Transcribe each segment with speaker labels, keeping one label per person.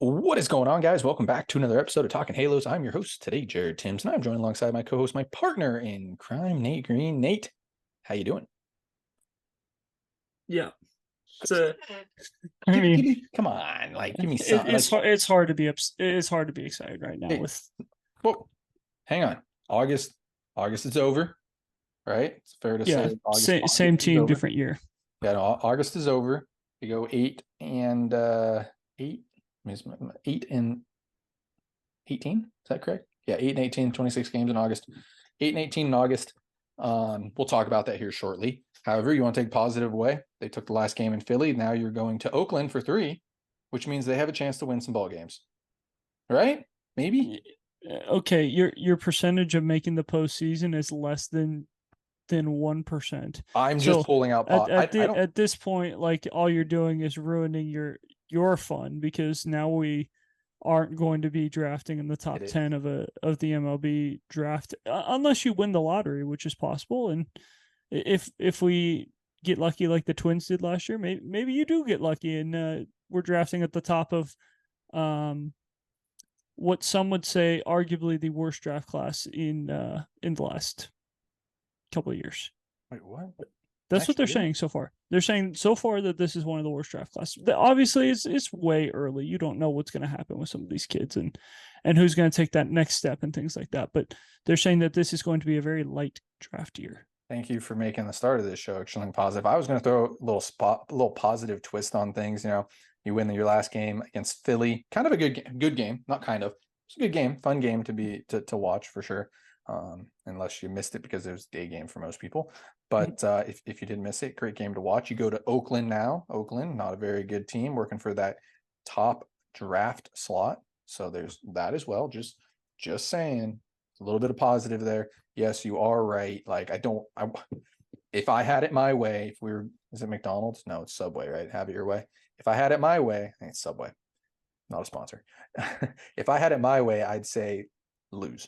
Speaker 1: What is going on, guys? Welcome back to another episode of Talking Halos. I'm your host today, Jared Timms, and I'm joined alongside my co-host, my partner in crime, Nate Green. Nate, how you doing?
Speaker 2: Yeah. So I
Speaker 1: Give
Speaker 2: mean,
Speaker 1: me, come on, give me something.
Speaker 2: it's hard to be it's hard to be excited right now
Speaker 1: Hey,
Speaker 2: with
Speaker 1: whoa, hang on. August is over, right? It's fair to
Speaker 2: yeah,
Speaker 1: say August
Speaker 2: same
Speaker 1: is
Speaker 2: team,
Speaker 1: over.
Speaker 2: different year.
Speaker 1: Yeah, no, August is over. We go eight, 8 and 18. Is that correct? Yeah, 8 and 18, 26 games in August. 8 and 18 in August. We'll talk about that here shortly. However, you want to take positive away. They took the last game in Philly. Now you're going to Oakland for 3, which means they have a chance to win some ball games. Right? Maybe?
Speaker 2: Okay, your percentage of making the postseason is less than 1%.
Speaker 1: I'm just
Speaker 2: So
Speaker 1: pulling out
Speaker 2: at
Speaker 1: pot.
Speaker 2: at
Speaker 1: I
Speaker 2: the
Speaker 1: don't.
Speaker 2: at this point, like all you're doing is ruining your fun because now we aren't going to be drafting in the top
Speaker 1: It,
Speaker 2: 10 of the MLB draft unless you win the lottery, which is possible. And if we get lucky like the Twins did last year, maybe you do get lucky and we're drafting at the top of um, what some would say arguably the worst draft class in the last couple of years.
Speaker 1: wait, what?
Speaker 2: That's what they're
Speaker 1: Actually,
Speaker 2: saying so far. They're saying so far that this is one of the worst draft classes. Obviously, it's way early. You don't know what's going to happen with some of these kids and who's going to take that next step and things like that. But they're saying that this is going to be a very light draft year.
Speaker 1: thank you for making the start of this show extremely positive. I was going to throw a little positive twist on things. You win your last game against Philly, kind of a good game, not kind of. It's a good game, fun game to watch for sure. Unless you missed it because it was a day game for most people. But if you did miss it, great game to watch. You go to Oakland now. Oakland, not a very good team, working for that top draft slot. So there's that as well. Just saying, a little bit of positive there. Yes, you are right. If I had it my way, if we were, is it McDonald's? No, it's Subway, right? Have it your way. If I had it my way, I think it's Subway, not a sponsor. If I had it my way, I'd say lose,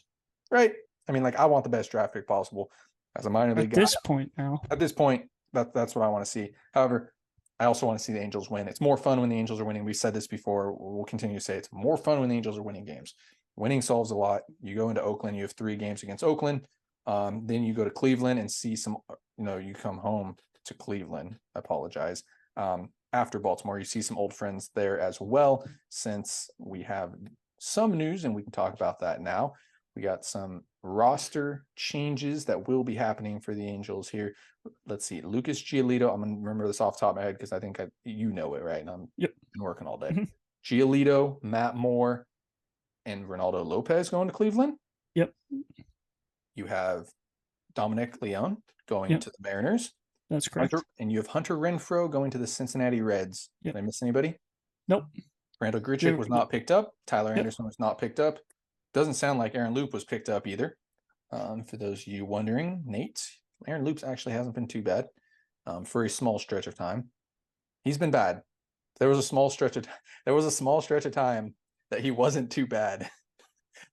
Speaker 1: right? I mean, I want the best draft pick possible as a minor league
Speaker 2: At
Speaker 1: guy.
Speaker 2: this point now,
Speaker 1: At this point, that's what I want to see. However, I also want to see the Angels win. It's more fun when the Angels are winning. We've said this before. We'll continue to say it's more fun when the Angels are winning games. Winning solves a lot. You go into Oakland, you have 3 games against Oakland. Then you go to Cleveland and see some, you come home to Cleveland. I apologize. After Baltimore, you see some old friends there as well, since we have some news, and we can talk about that now. We got some roster changes that will be happening for the Angels here. Let's see. Lucas Giolito. I'm going to remember this off the top of my head because I think you know it, right? And I'm
Speaker 2: yep.
Speaker 1: been working all day.
Speaker 2: Mhm.
Speaker 1: Giolito, Matt Moore, and Ronaldo Lopez going to Cleveland.
Speaker 2: Yep.
Speaker 1: You have Dominic Leone going
Speaker 2: Yep.
Speaker 1: to the Mariners.
Speaker 2: That's correct.
Speaker 1: And you have Hunter Renfroe going to the Cincinnati Reds.
Speaker 2: Yep.
Speaker 1: Did I miss anybody?
Speaker 2: Nope.
Speaker 1: Randall Grichuk was not picked up. Tyler
Speaker 2: Yep.
Speaker 1: Anderson was not picked up. Doesn't sound like Aaron Loop was picked up either. For those of you wondering, Nate, Aaron Loop's actually hasn't been too bad for a small stretch of time. He's been bad. There was a small stretch of time that he wasn't too bad.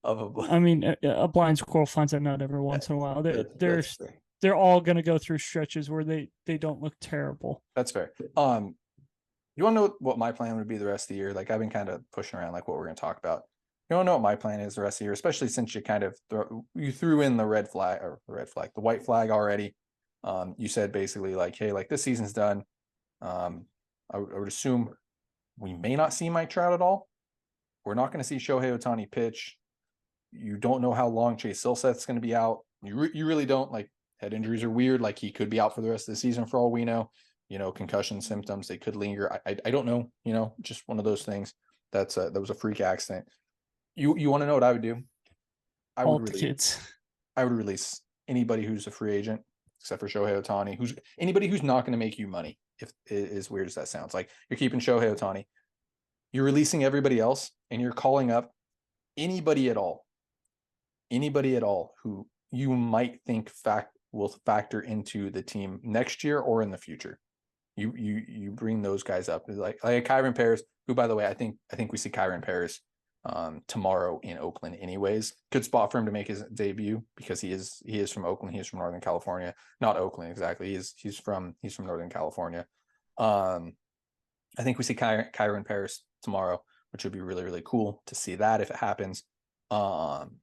Speaker 2: I mean, a blind squirrel finds a nut every once in a while. They're all going to go through stretches where they don't look terrible.
Speaker 1: That's fair. You want to know what my plan would be the rest of the year? I've been kind of pushing around what we're going to talk about. You want to know what my plan is the rest of the year, especially since you kind of you threw in the white flag already. You said basically hey, this season's done. I would assume we may not see Mike Trout at all. We're not going to see Shohei Ohtani pitch. You don't know how long Chase Silseth's going to be out. You really don't. Head injuries are weird. He could be out for the rest of the season for all we know. Concussion symptoms, they could linger. I don't know. Just one of those things. That was a freak accident. You want to know what I would do? I would release anybody who's a free agent except for Shohei Ohtani. Anybody who's not going to make you money. If as weird as that sounds, you're keeping Shohei Ohtani, you're releasing everybody else, and you're calling up anybody at all who you might think will factor into the team next year or in the future. You bring those guys up, like Kyron Paris, who, by the way, I think we see Kyron Paris tomorrow in Oakland anyways. Good spot for him to make his debut because he is from Oakland. He is from Northern California. Not Oakland exactly. He's from Northern California. I think we see Kyron Paris tomorrow. which would be really, really cool to see that if it happens. Um,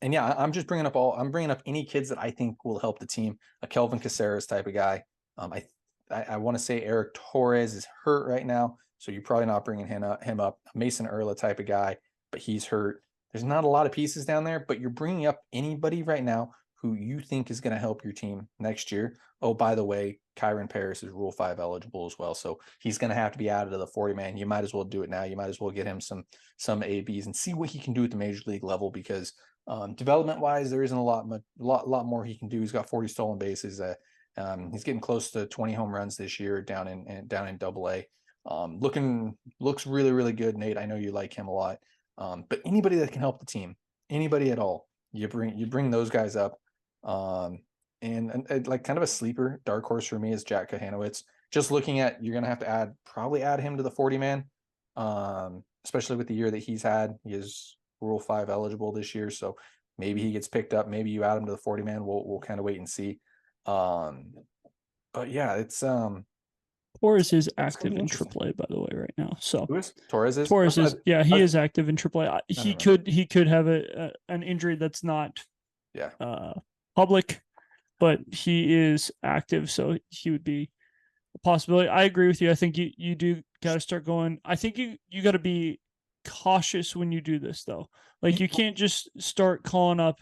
Speaker 1: and yeah, I'm bringing up any kids that I think will help the team. A Kelvin Caceres type of guy. I want to say Eric Torres is hurt right now, so you're probably not bringing him up. Mason Erla type of guy, but he's hurt. There's not a lot of pieces down there, but you're bringing up anybody right now who you think is going to help your team next year. Oh, by the way, Kyron Paris is Rule 5 eligible as well, so he's going to have to be added to the 40 man. You might as well do it now. You might as well get him some ABs and see what he can do at the major league level, because development wise, there isn't a lot more he can do. He's got 40 stolen bases. He's getting close to 20 home runs this year down in Double A. Looks really, really good. Nate, I know you like him a lot. But anybody that can help the team, anybody at all, you bring those guys up. And like kind of a sleeper dark horse for me is Jack Kahanowitz. Just looking at, you're gonna have to probably add him to the 40 man. Especially with the year that he's had. He is Rule 5 eligible this year, so maybe he gets picked up. Maybe you add him to the 40 man. We'll kind of wait and see. But yeah, it's
Speaker 2: Torres is active in AAA, by the way, right now. So
Speaker 1: who is Torres?
Speaker 2: Torres is he is active in AAA. He could have an injury that's not public, but he is active, so he would be a possibility. I agree with you. I think you do got to start going. I think you got to be cautious when you do this, though. Like, you can't just start calling up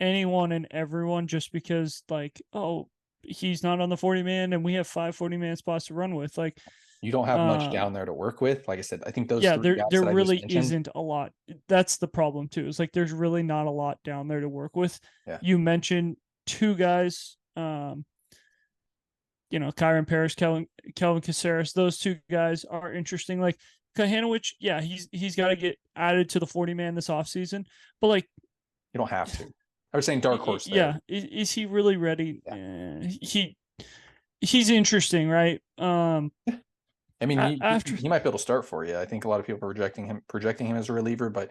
Speaker 2: anyone and everyone just because, like, oh, he's not on the 40 man and we have 5 40 man spots to run with. Like,
Speaker 1: you don't have much down there to work with. Like I said, I think those
Speaker 2: there really isn't a lot. That's the problem too. It's like there's really not a lot down there to work with.
Speaker 1: Yeah.
Speaker 2: You mentioned 2 guys, Kyron Paris, Kelvin Caceres. Those 2 guys are interesting. Like Kahanowicz, yeah, he's got to get added to the 40 man this offseason, but like,
Speaker 1: you don't have to. I was saying dark horse there.
Speaker 2: Yeah, is he really ready? Yeah. He's interesting, right?
Speaker 1: I mean, he might be able to start for you. I think a lot of people are projecting him as a reliever, but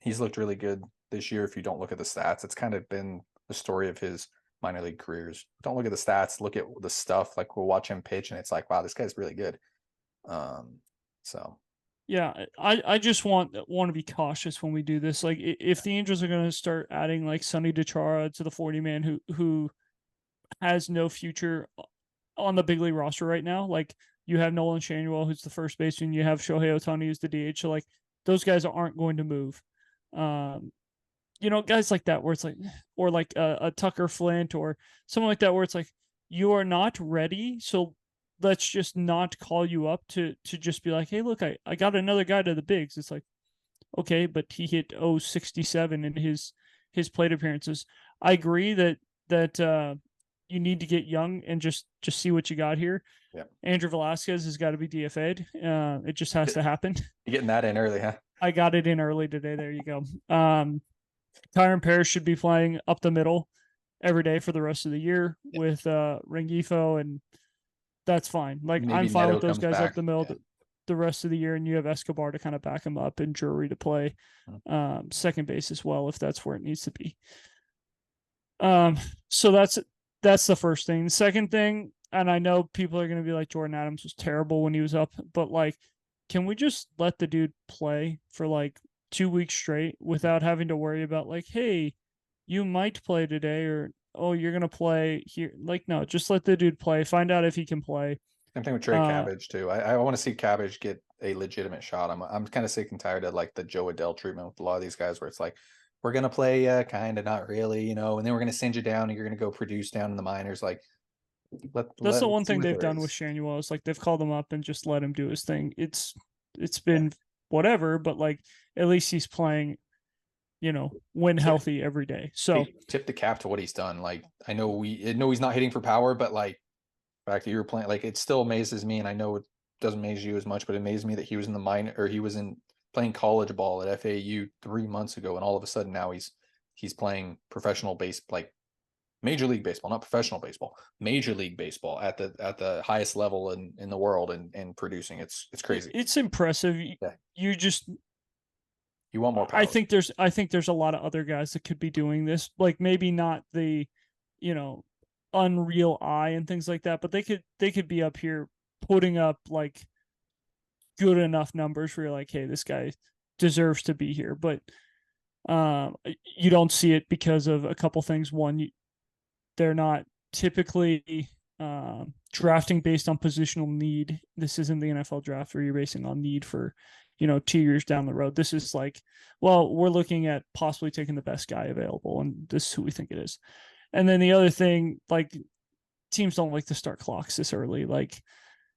Speaker 1: he's looked really good this year. If you don't look at the stats, it's kind of been the story of his minor league careers. Don't look at the stats, look at the stuff. Like, we'll watch him pitch, and it's like, wow, this guy's really good. So.
Speaker 2: Yeah, I just want to be cautious when we do this. Like, if the Angels are going to start adding like Sonny DeChara to the 40 man, who has no future on the big league roster right now, like you have Nolan Schanuel, who's the first baseman, you have Shohei Ohtani, who's the DH. So like those guys aren't going to move. Guys like that where it's like, or like a Tucker Flint or someone like that where it's like, you are not ready, so let's just not call you up to just be like, hey, look, I got another guy to the bigs. It's like, okay, but he hit 067 in his plate appearances. I agree that you need to get young and just see what you got here.
Speaker 1: Yeah.
Speaker 2: Andrew Velasquez has got to be DFA'd. It just has to happen.
Speaker 1: You're getting that in early, huh?
Speaker 2: I got it in early today. There you go. Kyron Paris should be playing up the middle every day for the rest of the year with Rengifo, and that's fine. Like, maybe I'm fine with those guys up the middle the rest of the year, and you have Escobar to kind of back him up and Drury to play second base as well if that's where it needs to be. So that's the first thing. The second thing, and I know people are going to be like, Jordan Adams was terrible when he was up, but like, can we just let the dude play for like 2 weeks straight without having to worry about like, hey, you might play today, or oh, you're gonna play here? Like, no, just let the dude play. Find out if he can play.
Speaker 1: Same thing with Trey Cabbage too. I want to see Cabbage get a legitimate shot. I'm kind of sick and tired of like the Joe Adell treatment with a lot of these guys, where it's like, we're gonna play kind of, not really, and then we're gonna send you down, and you're gonna go produce down in the minors. Like,
Speaker 2: that's the one thing they've done with Schanuel is like they've called him up and just let him do his thing. It's been whatever, but like at least he's playing, when healthy every day. So
Speaker 1: tip the cap to what he's done. Like, I know he's not hitting for power, but like, back to your playing, like, it still amazes me, and I know it doesn't amaze you as much, but it amazed me that he was in the minor, or he was in playing college ball at FAU 3 months ago, and all of a sudden now he's playing professional base, like Major League Baseball, not professional baseball, Major League Baseball at the highest level in the world, and producing. It's crazy.
Speaker 2: It's impressive. Yeah.
Speaker 1: You want more power.
Speaker 2: I think there's a lot of other guys that could be doing this. Like, maybe not the, Unreal Eye and things like that, but they could be up here putting up like good enough numbers where you're like, hey, this guy deserves to be here. But you don't see it because of a couple things. One, they're not typically drafting based on positional need. This isn't the NFL draft where you're basing on need for, 2 years down the road. This is like, well, we're looking at possibly taking the best guy available, and this is who we think it is. And then the other thing, like, teams don't like to start clocks this early. Like,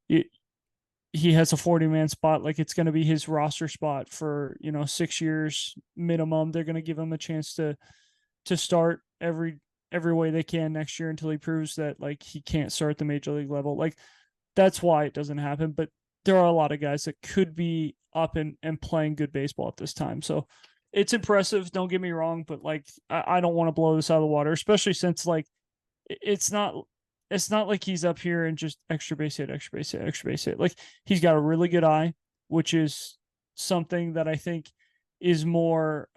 Speaker 2: he has a 40-man spot. Like, it's going to be his roster spot for 6 years minimum. They're going to give him a chance to start every way they can next year until he proves that, like, he can't start at the major league level. Like, that's why it doesn't happen. But there are a lot of guys that could be up and playing good baseball at this time. So it's impressive. Don't get me wrong, but like, I don't want to blow this out of the water, especially since, like, it's not like he's up here and just extra base hit, extra base hit, extra base hit. Like, he's got a really good eye, which is something that I think is more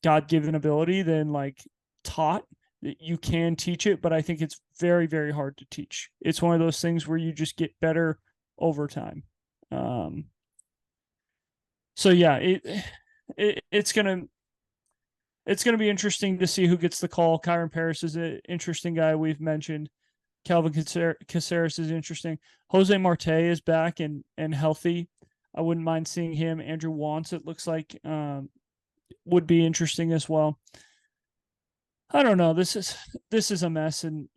Speaker 2: God-given ability than like taught. You can teach it, but I think it's very, very hard to teach. It's one of those things where you just get better over time. So yeah, it's gonna be interesting to see who gets the call. Kyron Paris is an interesting guy we've mentioned. Calvin Caceres is interesting. Jose Marte is back and healthy. I wouldn't mind seeing him. Andrew Wantz, it looks like, would be interesting as well. I don't know. This is a mess, and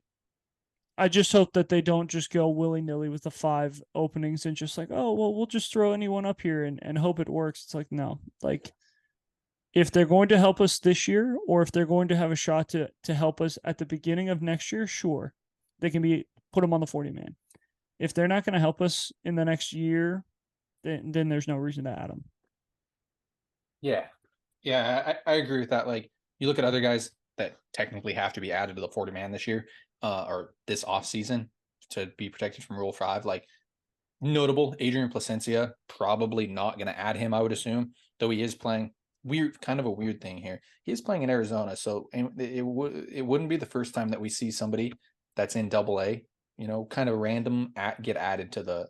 Speaker 2: I just hope that they don't just go willy-nilly with the 5 openings and just like, oh, well, we'll just throw anyone up here and hope it works. It's like, no. Like, if they're going to help us this year, or if they're going to have a shot to help us at the beginning of next year, sure, they can put them on the 40-man. If they're not going to help us in the next year, then there's no reason to add them.
Speaker 1: Yeah. Yeah, I agree with that. Like, you look at other guys that technically have to be added to the 40-man this year, or this offseason to be protected from Rule 5. Like, notable, Adrian Placencia, probably not going to add him, I would assume, though he is playing. Kind of a weird thing here. He is playing in Arizona, so it wouldn't be the first time that we see somebody that's in Double A, kind of random get added to the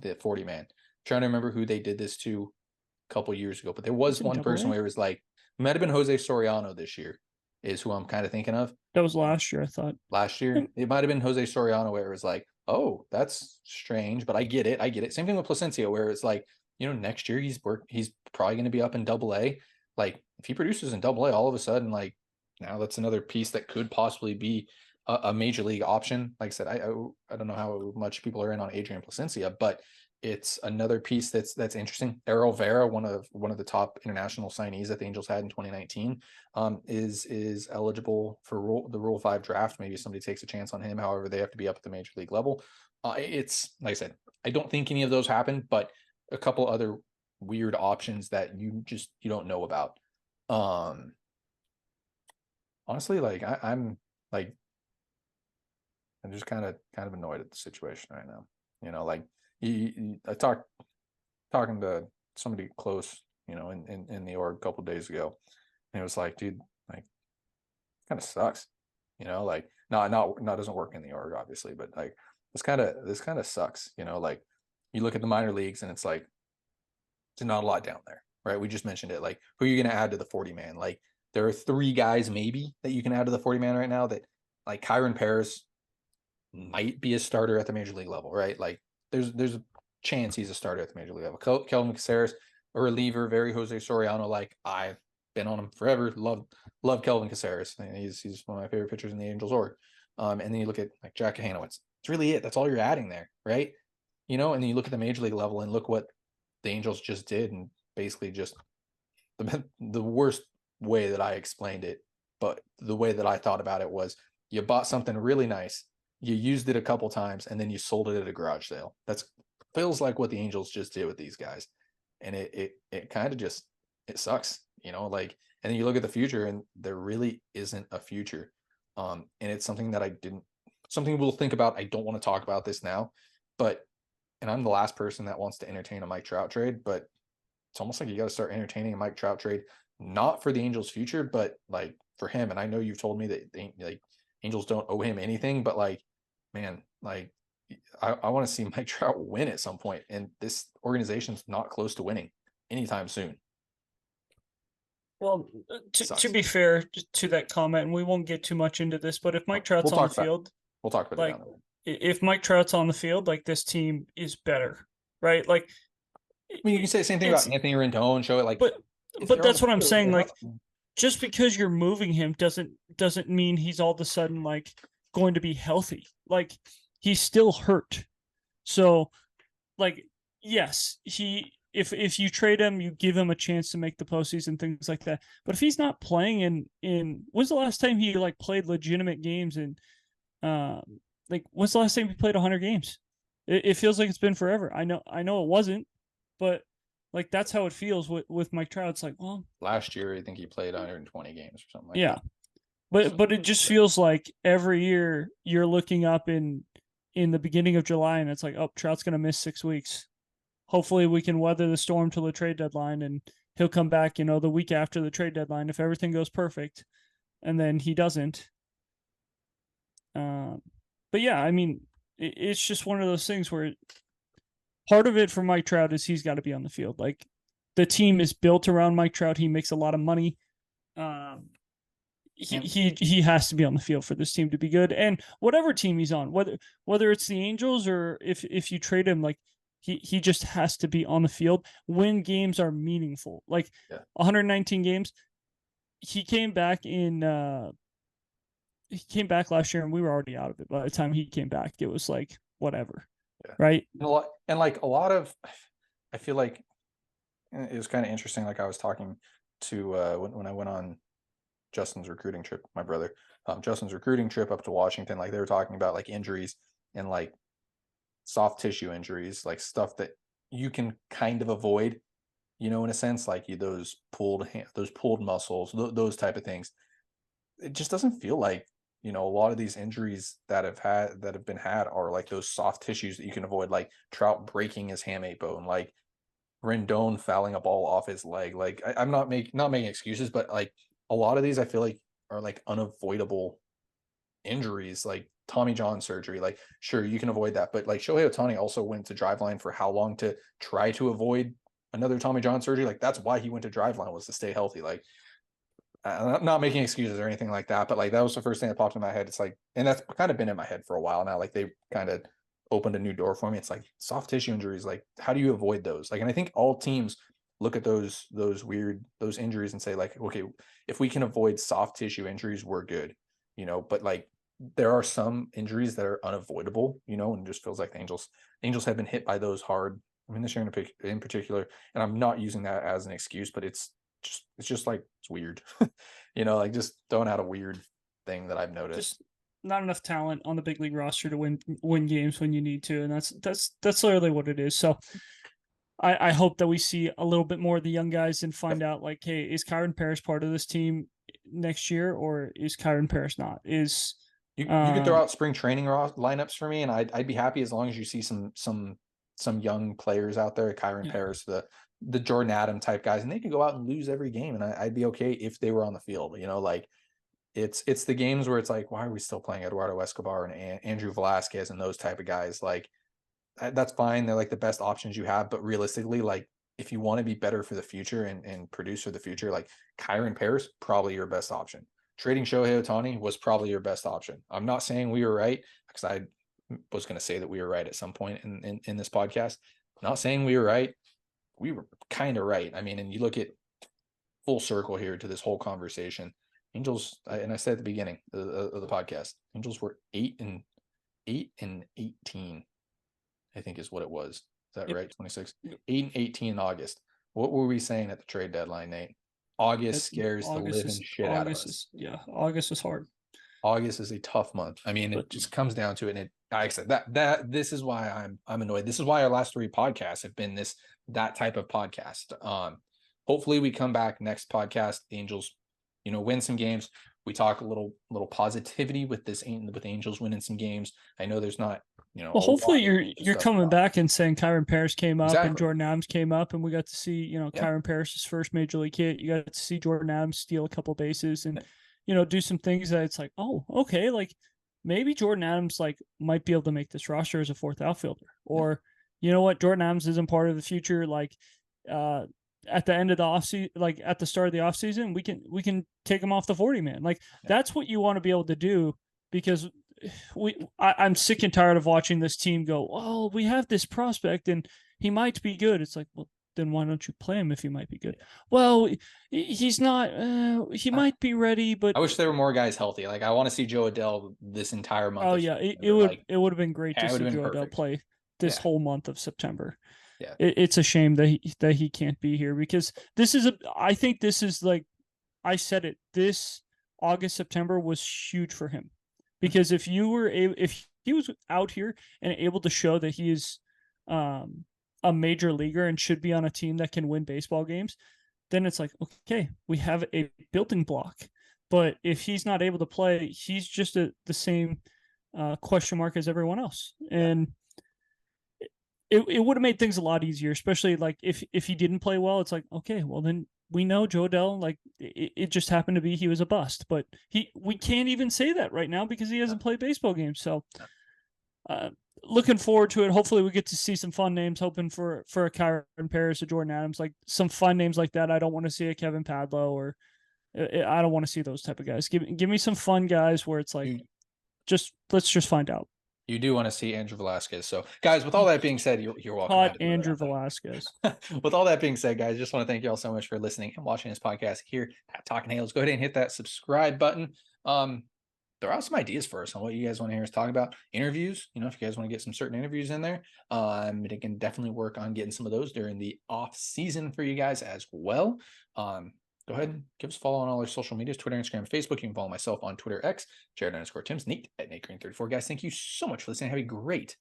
Speaker 1: 40-man. Trying to remember who they did this to a couple years ago, but there was one person where it was like, it might have been Jose Soriano this year, is who I'm kind of thinking of.
Speaker 2: That was last year, I thought.
Speaker 1: Last year, it might have been Jose Soriano where it was like, oh, that's strange, but I get it. Same thing with Placencia, where it's like, next year he's probably going to be up in Double A. Like, if he produces in Double A, all of a sudden, like, now that's another piece that could possibly be a major league option. Like I said, I don't know how much people are in on Adrian Placencia, but it's another piece that's interesting. Errol Vera, one of the top international signees that the Angels had in 2019, is eligible for the Rule 5 draft. Maybe somebody takes a chance on him. However, they have to be up at the major league level. It's like I said, I don't think any of those happen, but a couple other weird options that you don't know about. Honestly, like, I'm just kind of annoyed at the situation right now. Like, I talking to somebody close, in the org a couple days ago, and it was like, dude, like, kind of sucks, like, not doesn't work in the org, obviously, but like, this kind of sucks, like, you look at the minor leagues and it's like, there's not a lot down there, right? We just mentioned it. Like, who are you going to add to the 40-man? Like, there are 3 guys maybe that you can add to the 40-man right now that, like, Kyron Paris might be a starter at the major league level, right? Like, there's a chance he's a starter at the major league level. Kelvin Caceres, a reliever, very Jose Soriano. Like, I've been on him forever. Love Kelvin Caceres. He's one of my favorite pitchers in the Angels org. And then you look at, like, Jack Hanowitz. It's really it. That's all you're adding there, right? And then you look at the major league level and look what the Angels just did, and basically just the worst way that I explained it, but the way that I thought about it was, you bought something really nice, you used it a couple times, and then you sold it at a garage sale. That's feels like what the Angels just did with these guys. And it kind of just, it sucks, like, and then you look at the future and there really isn't a future. And it's something that something we'll think about. I don't want to talk about this now, but, and I'm the last person that wants to entertain a Mike Trout trade, but it's almost like you got to start entertaining a Mike Trout trade, not for the Angels' future, but like for him. And I know you've told me that like, Angels don't owe him anything, but like, man, like, I want to see Mike Trout win at some point, and this organization's not close to winning anytime soon.
Speaker 2: Well, to
Speaker 1: Sucks.
Speaker 2: be fair to that comment, and we won't get too much into this, but if Mike Trout's on the field,
Speaker 1: We'll talk about it
Speaker 2: like
Speaker 1: down the road.
Speaker 2: if Mike Trout's on the field, like this team is better, right? Like
Speaker 1: I mean, you can say the same thing about Anthony Rendon. Show it like,
Speaker 2: but that's what I'm saying. Like,
Speaker 1: not,
Speaker 2: just because you're moving him doesn't mean he's all of a sudden like going to be healthy. Like he's still hurt. So, like, yes, if you trade him, you give him a chance to make the postseason, things like that. But if he's not playing in when's the last time he like played legitimate games and like when's the last time he played 100 games? It feels like it's been forever. I know it wasn't, but like that's how it feels with Mike Trout. It's like, well,
Speaker 1: last year I think he played 120 games or something like
Speaker 2: yeah.
Speaker 1: that.
Speaker 2: But it just feels like every year you're looking up in the beginning of July and it's like, oh, Trout's gonna miss 6 weeks. Hopefully we can weather the storm till the trade deadline and he'll come back, the week after the trade deadline if everything goes perfect. And then he doesn't. But yeah, I mean, it's just one of those things where part of it for Mike Trout is he's got to be on the field. Like the team is built around Mike Trout. He makes a lot of money. He has to be on the field for this team to be good. And whatever team he's on, whether it's the Angels or if you trade him, like he just has to be on the field when games are meaningful. Like 119 games. He came back last year and we were already out of it. By the time he came back, it was like whatever. Yeah. Right.
Speaker 1: And like a lot of, I feel like it was kind of interesting. Like I was talking to when I went on Justin's recruiting trip, my brother, Justin's recruiting trip up to Washington, like they were talking about like injuries and like soft tissue injuries, like stuff that you can kind of avoid, in a sense, like those pulled muscles, those type of things. It just doesn't feel like, a lot of these injuries that have been had are like those soft tissues that you can avoid, like Trout breaking his hamate bone, like Rendon fouling a ball off his leg. Like I'm not making excuses, but like a lot of these I feel like are like unavoidable injuries, like Tommy John surgery. Like sure, you can avoid that, but like Shohei Ohtani also went to Driveline for how long to try to avoid another Tommy John surgery? Like that's why he went to Driveline, was to stay healthy. Like I'm not making excuses or anything like that, but like that was the first thing that popped in my head. It's like, and that's kind of been in my head for a while now. Like they kind of opened a new door for me. It's like soft tissue injuries. Like how do you avoid those? Like, and I think all teams look at those injuries and say like, okay, if we can avoid soft tissue injuries, we're good, but like there are some injuries that are unavoidable, and it just feels like the Angels have been hit by those hard. I mean, this year in particular, and I'm not using that as an excuse, but it's just like it's weird, like just throwing out a weird thing that I've noticed.
Speaker 2: Just not enough talent on the big league roster to win games when you need to, and that's literally what it is. So I hope that we see a little bit more of the young guys and find out like, hey, is Kyron Paris part of this team next year, or is Kyron Paris not? Is
Speaker 1: you could throw out spring training lineups for me, and I'd be happy as long as you see some young players out there, Kyron Paris, the Jordan Adam type guys, and they could go out and lose every game, and I'd be okay if they were on the field. Like it's the games where it's like, why are we still playing Eduardo Escobar and Andrew Velasquez and those type of guys? Like that's fine. They're like the best options you have, but realistically, like if you want to be better for the future and produce for the future, like Kyron Paris, probably your best option. Trading Shohei Ohtani was probably your best option. I'm not saying we were right, because I was going to say that we were right at some point in this podcast. I'm not saying we were right. We were kind of right. I mean, and you look at full circle here to this whole conversation. Angels, and I said at the beginning of the podcast, Angels were 8-18, I think is what it was. Is that right? 26, 8-18 in August. What were we saying at the trade deadline, Nate? August scares the living shit out of us.
Speaker 2: August is hard.
Speaker 1: August is a tough month. I mean, it just comes down to it. And like I said, that this is why I'm annoyed. This is why our last 3 podcasts have been that type of podcast. Hopefully we come back next podcast. The Angels, win some games. We talk a little positivity with Angels winning some games. I know there's not,
Speaker 2: well, hopefully you're coming back and saying Kyron Paris came up and Jordan Adams came up, and we got to see, Kyron Paris's first major league hit. You got to see Jordan Adams steal a couple bases and, do some things that it's like, oh, okay, like maybe Jordan Adams like might be able to make this roster as a fourth outfielder, or you know what, Jordan Adams isn't part of the future. Like at the end of the offseason, like at the start of the offseason, we can take him off the 40 man. Like that's what you want to be able to do, because I'm sick and tired of watching this team go, oh, we have this prospect and he might be good. It's like, well, then why don't you play him if he might be good? Well, he's not. He might be ready, but
Speaker 1: I wish there were more guys healthy. Like I want to see Joe Adell this entire month.
Speaker 2: Oh yeah, it would have been great to see Joe Adell play this whole month of September.
Speaker 1: Yeah,
Speaker 2: it's a shame that he can't be here, because this is I think this is like, I said it, this August, September was huge for him, because if he was out here and able to show that he is a major leaguer and should be on a team that can win baseball games, then it's like, okay, we have a building block. But if he's not able to play, he's just the same question mark as everyone else. And it would have made things a lot easier, especially like if he didn't play well. It's like, okay, well then we know Joe Adell, like it just happened to be he was a bust, but we can't even say that right now because he hasn't played baseball games. So looking forward to it. Hopefully we get to see some fun names, hoping for a Kyron Paris, a Jordan Adams, like some fun names like that. I don't want to see a Kevin Padlo, or I don't want to see those type of guys. Give me some fun guys where it's like, let's just find out.
Speaker 1: You do want to see Andrew Velasquez. So, guys, with all that being said, you're welcome.
Speaker 2: Hot Andrew Velasquez.
Speaker 1: With all that being said, guys, just want to thank you all so much for listening and watching this podcast here at Talking Halos. Go ahead and hit that subscribe button. There are some ideas for us on what you guys want to hear us talk about. Interviews, if you guys want to get some certain interviews in there, they can definitely work on getting some of those during the off season for you guys as well. Go ahead and give us a follow on all our social medias, Twitter, Instagram, Facebook. You can follow myself on Twitter, X, Jared_Timms, Nate at NateGreen34. Guys, thank you so much for listening. Have a great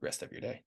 Speaker 1: rest of your day.